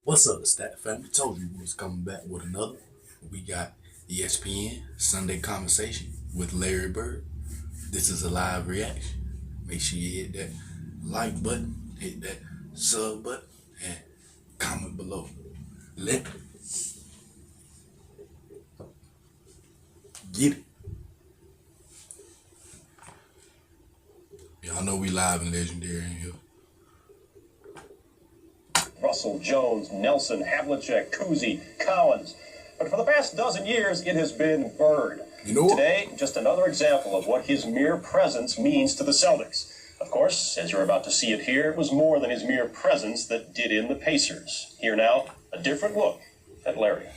What's up, Stat Family? Told you we was coming back with another. We got ESPN Sunday Conversation with Larry Bird. This is a live reaction. Make sure you hit that like button, hit that sub button, and comment below. Let get it. Y'all know we live and legendary in here. Russell, Jones, Nelson, Havlicek, Kuzi, Collins. But for the past dozen years, it has been Bird. You know what? Today, just another example of what his mere presence means to the Celtics. Of course, as you're about to see it here, it was more than his mere presence that did in the Pacers. Here now, a different look at Larry.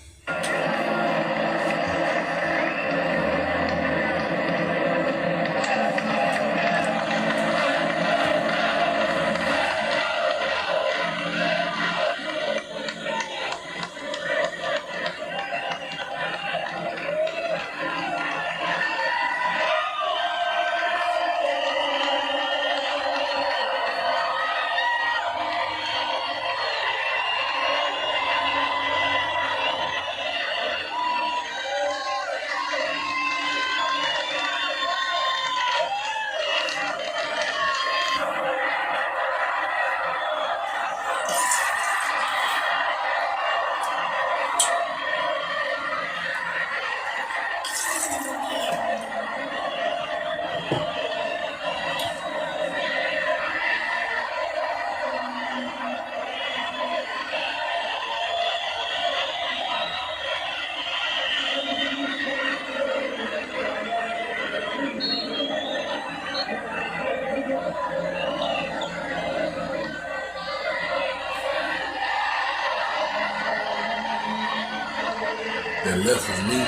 That left was me.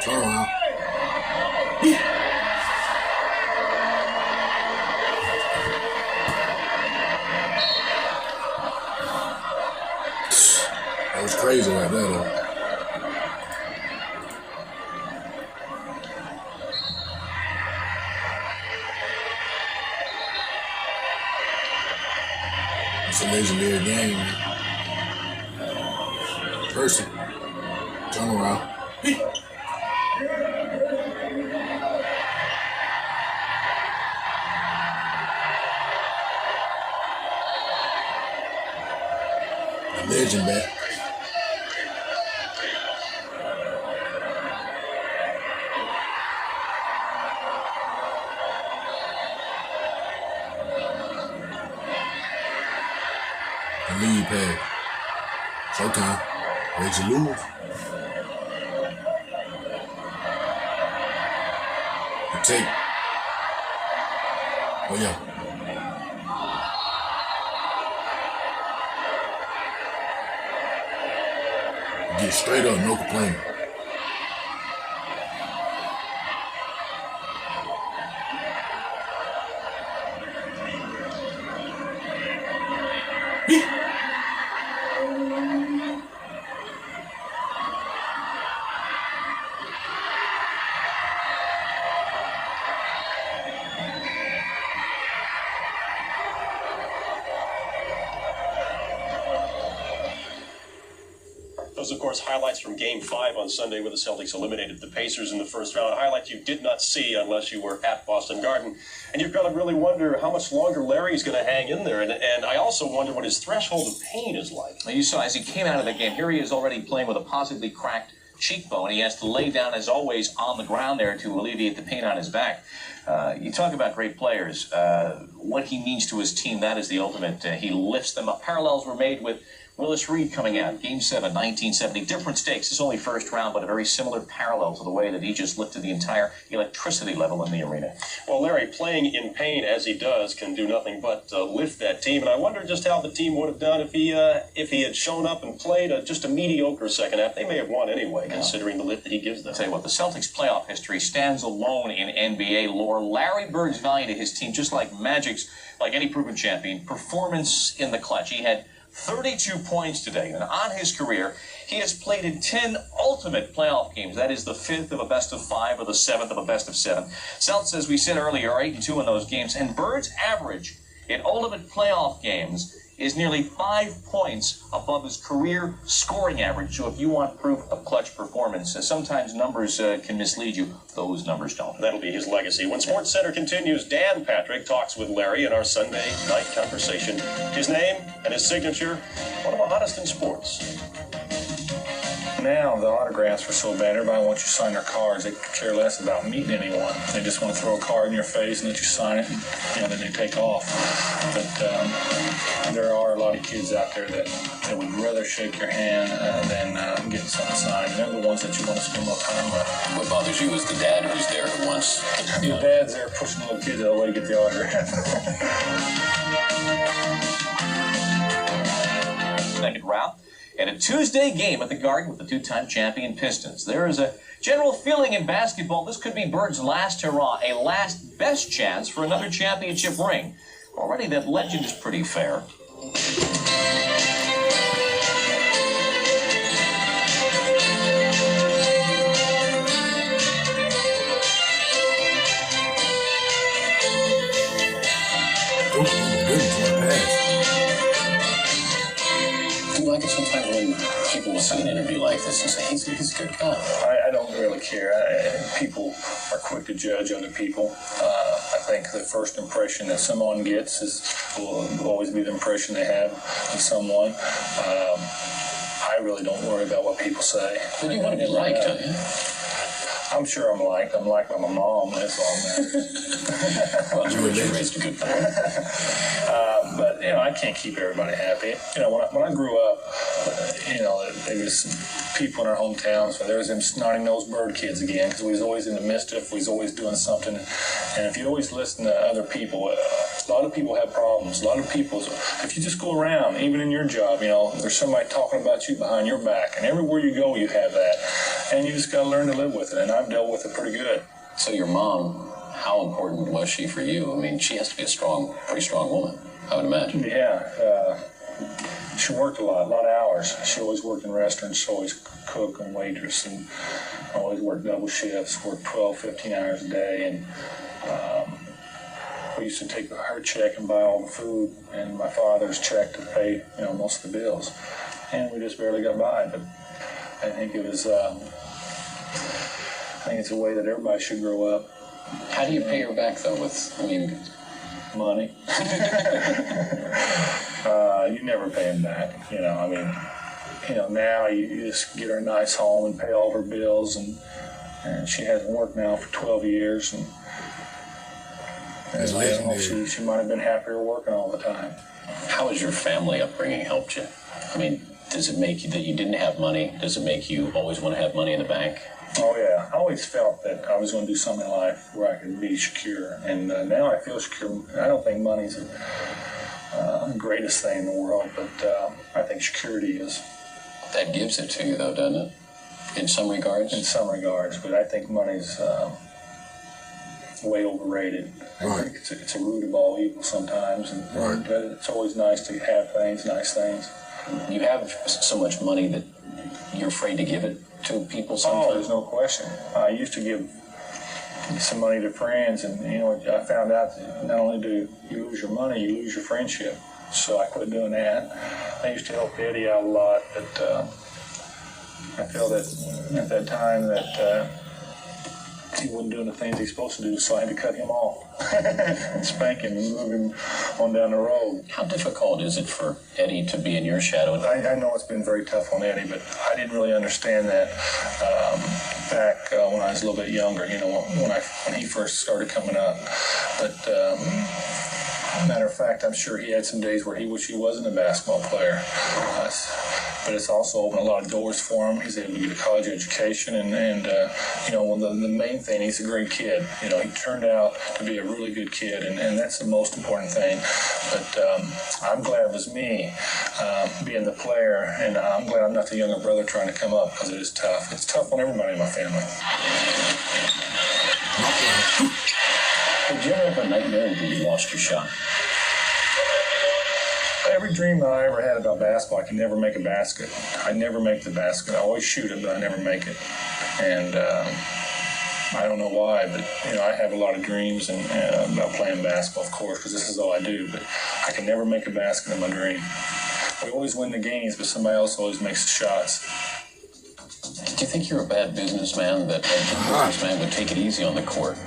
Turn around. That was crazy right there, though. It's a legendary game, man. Person, turn around. The legend back. The lead pass. Showtime. Where'd you lose? The tape. Oh yeah. Get straight up, no complaining. Those, of course, highlights from Game 5 on Sunday where the Celtics eliminated the Pacers in the first round. Highlights you did not see unless you were at Boston Garden. And you've got to really wonder how much longer Larry's going to hang in there. And I also wonder what his threshold of pain is like. You saw as he came out of the game, here he is already playing with a possibly cracked cheekbone. He has to lay down, as always, on the ground there to alleviate the pain on his back. You talk about great players. What he means to his team, that is the ultimate. He lifts them up. Parallels were made with Willis Reed coming out, Game 7, 1970. Different stakes. It's only first round, but a very similar parallel to the way that he just lifted the entire electricity level in the arena. Well, Larry, playing in pain as he does can do nothing but lift that team. And I wonder just how the team would have done if he had shown up and played just a mediocre second half. They may have won anyway, considering the lift that he gives them. I'll tell you what, the Celtics' playoff history stands alone in NBA lore. Larry Bird's value to his team, just like Magic's, like any proven champion, performance in the clutch. He had 32 points today, and on his career, he has played in 10 ultimate playoff games. That is the 5th of a best of 5 or the 7th of a best of 7. Celtics, as we said earlier, are 8-2 in those games, and Bird's average in ultimate playoff games is nearly 5 points above his career scoring average. So if you want proof of clutch performance, sometimes numbers can mislead you. Those numbers don't. That'll be his legacy. When SportsCenter continues, Dan Patrick talks with Larry in our Sunday night conversation. His name and his signature, one of the hottest in sports. Now the autographs are so bad, everybody wants you to sign their cards. They could care less about meeting anyone. They just want to throw a card in your face and let you sign it, and then they take off. But there are a lot of kids out there that would rather shake your hand than get something signed. They're the ones that you want to spend more time with. What bothers you is the dad who's there who wants. The dad's there pushing little kids out of the way to get the autograph. Second round. And a Tuesday game at the Garden with the two-time champion Pistons. There is a general feeling in basketball this could be Bird's last hurrah, a last best chance for another championship ring. Already that legend is pretty fair. Do you like it sometimes when people will see an interview like this and say, he's a good guy? I don't really care. People are quick to judge other people. I think the first impression that someone gets will always be the impression they have of someone. I really don't worry about what people say. But you want to be liked, don't you? I'm sure I'm liked. I'm liked by my mom. That's all that matters. Well, you raised a good family. But I can't keep everybody happy. When I grew up, there was people in our hometowns. So there was them snotty-nosed bird kids again, because we was always in the mischief. We was always doing something. And if you always listen to other people, a lot of people have problems. A lot of people, if you just go around, even in your job, there's somebody talking about you behind your back, and everywhere you go, you have that, and you just got to learn to live with it. And I've dealt with it pretty good. So your mom, how important was she for you? I mean, she has to be a pretty strong woman, I would imagine. Yeah, she worked a lot of hours. She always worked in restaurants. She always cook and waitress, and always worked double shifts, worked 12, 15 hours a day, and we used to take her check and buy all the food, and my father's check to pay, most of the bills, and we just barely got by. But I think it was, I think it's a way that everybody should grow up. How do you pay her back, though, Money. You never pay them back, now you just get her a nice home and pay all of her bills, and she hasn't worked now for 12 years, and she might have been happier working all the time. How has your family upbringing helped you? I mean, does it make you that you didn't have money? Does it make you always want to have money in the bank? Oh, yeah. I always felt that I was going to do something in life where I could be secure. And now I feel secure. I don't think money's the greatest thing in the world, but I think security is. That gives it to you, though, doesn't it? In some regards? In some regards, but I think money's way overrated. I think it's a root of all evil sometimes, and it's always nice to have nice things. You have so much money that you're afraid to give it to people sometimes? Oh, there's no question. I used to give some money to friends, and I found out that not only do you lose your money, you lose your friendship. So I quit doing that. I used to help Eddie out a lot, but I felt that at that time that he wasn't doing the things he's supposed to do, so I had to cut him off and spank him and move him on down the road. How difficult is it for Eddie to be in your shadow? I know it's been very tough on Eddie, but I didn't really understand that back when I was a little bit younger, when he first started coming up. But matter of fact, I'm sure he had some days where he wished he wasn't a basketball player. But it's also opened a lot of doors for him. He's able to get a college education, and the main thing, he's a great kid. He turned out to be a really good kid, and that's the most important thing. But I'm glad it was me being the player, and I'm glad I'm not the younger brother trying to come up, because it is tough. It's tough on everybody in my family. Did you ever have a nightmare that you lost your shot? Every dream that I ever had about basketball, I could never make a basket. I never make the basket. I always shoot it, but I never make it. And I don't know why, but I have a lot of dreams and about playing basketball, of course, because this is all I do. But I can never make a basket in my dream. We always win the games, but somebody else always makes the shots. Do you think you're a bad businessman, that a businessman would take it easy on the court?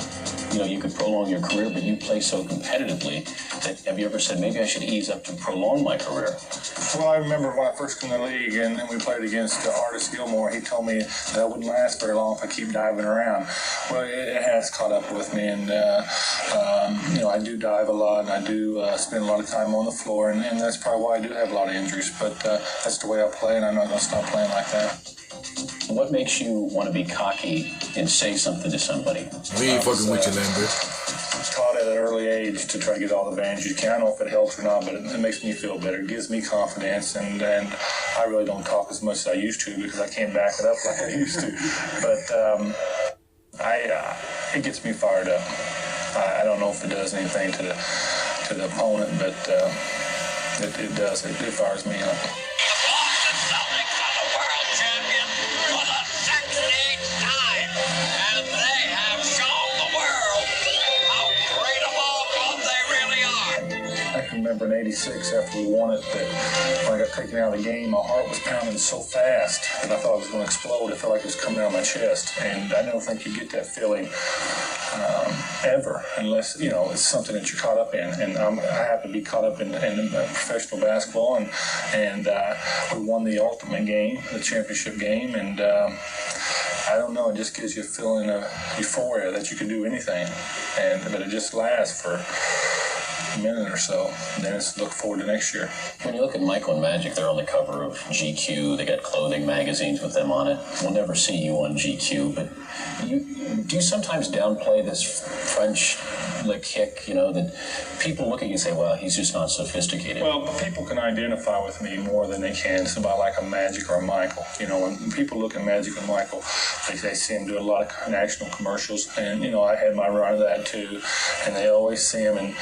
You could prolong your career, but you play so competitively that have you ever said, maybe I should ease up to prolong my career? Well, I remember when I first came in the league and we played against Artis Gilmore, he told me that I wouldn't last very long if I keep diving around. Well, it has caught up with me, and I do dive a lot, and I do spend a lot of time on the floor, and that's probably why I do have a lot of injuries, but that's the way I play, and I'm not going to stop playing like that. What makes you want to be cocky and say something to somebody? We ain't fucking with you, Lambert. Taught at an early age to try to get all the advantage you can. I don't know if it helps or not, but it makes me feel better. It gives me confidence, and I really don't talk as much as I used to because I can't back it up like I used to. But it gets me fired up. I don't know if it does anything to the opponent, but it does. It fires me up. I can remember in '86 after we won it that when I got taken out of the game, my heart was pounding so fast that I thought it was going to explode. It felt like it was coming out of my chest, and I don't think you get that feeling ever unless it's something that you're caught up in. And I happen to be caught up in professional basketball, and we won the ultimate game, the championship game, and I don't know, it just gives you a feeling of euphoria that you can do anything, but it just lasts for a minute or so, and then it's look forward to next year. When you look at Michael and Magic, they're on the cover of GQ. They got clothing magazines with them on it. We'll never see you on GQ, but do you sometimes downplay this French lick kick, that people look at you and say, well, he's just not sophisticated? Well, people can identify with me more than they can somebody like a Magic or a Michael. When people look at Magic and Michael, they see him do a lot of national commercials, and I had my run of that too, and they always see him in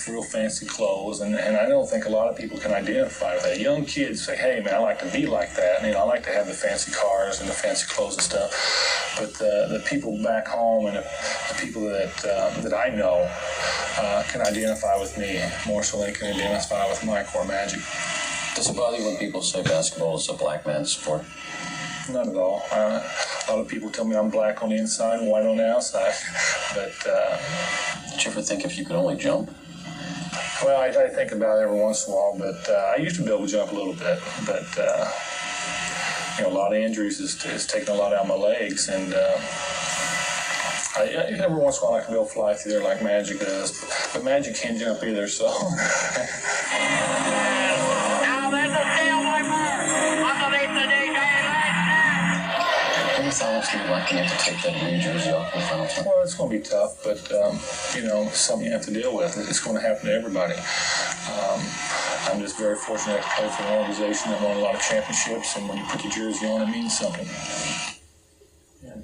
real fancy clothes, and I don't think a lot of people can identify with that. Young kids say, hey man, I like to be like that, and I like to have the fancy cars and the fancy clothes and stuff, but the people back home and the people that I know can identify with me more so than they can identify with Mike or Magic. Does it bother you when people say basketball is a black man's sport? Not at all. A lot of people tell me I'm black on the inside and white on the outside. But did you ever think if you could only jump? Well, I think about it every once in a while, but I used to be able to jump a little bit. But a lot of injuries has taken a lot out of my legs, and every once in a while I can go fly through there like Magic does. But Magic can't jump either, so. Now there's a sail wiper underneath the DJ right now. Any thoughts do you like to take that New Jersey off the final time? Well, it's going to be tough, but, it's something you have to deal with. It's going to happen to everybody. I'm just very fortunate to play for an organization that won a lot of championships, and when you put the jersey on, it means something.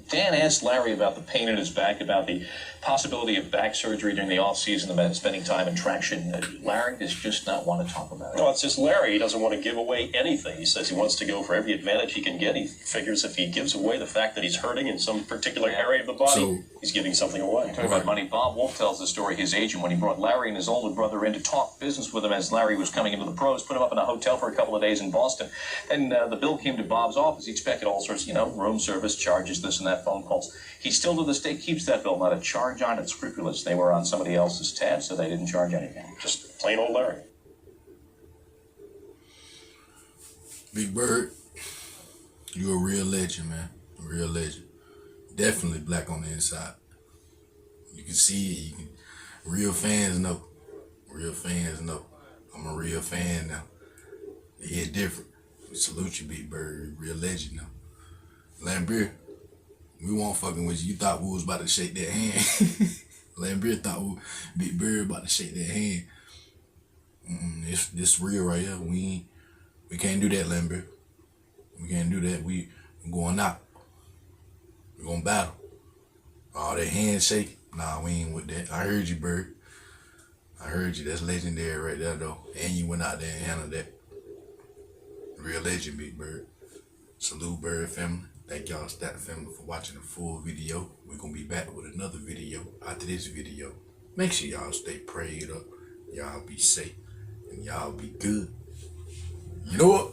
Dan asked Larry about the pain in his back, about the possibility of back surgery during the offseason, about spending time in traction. Larry does just not want to talk about it. No, it's just Larry. He doesn't want to give away anything. He says he wants to go for every advantage he can get. He figures if he gives away the fact that he's hurting in some particular area of the body, he's giving something away. Talking about money, Bob Wolf tells the story. His agent, when he brought Larry and his older brother in to talk business with him as Larry was coming into the pros, put him up in a hotel for a couple of days in Boston. Then the bill came to Bob's office. He expected all sorts, room service charges, this and that, phone calls. He still to this day keeps that bill, not a charge on it, scrupulous. They were on somebody else's tab, so they didn't charge anything. Just plain old Larry. Big Bird, you're a real legend, man. A real legend. Definitely black on the inside. You can see it. Real fans know. Real fans know. I'm a real fan now. They hit different. We salute you, Big Bird. Real legend now. Lambert, we won't fucking with you. You thought we was about to shake that hand. Lambert thought Big Bird about to shake that hand. This real right here. We can't do that, Lambert. We can't do that. We going out. We're gonna battle. All that handshake. Nah, we ain't with that. I heard you, Bird. I heard you. That's legendary right there, though. And you went out there and handled that. Real legend, Big Bird. Salute, Bird family. Thank y'all, Stat Family, for watching the full video. We're going to be back with another video after this video. Make sure y'all stay prayed up. Y'all be safe. And y'all be good. You know what?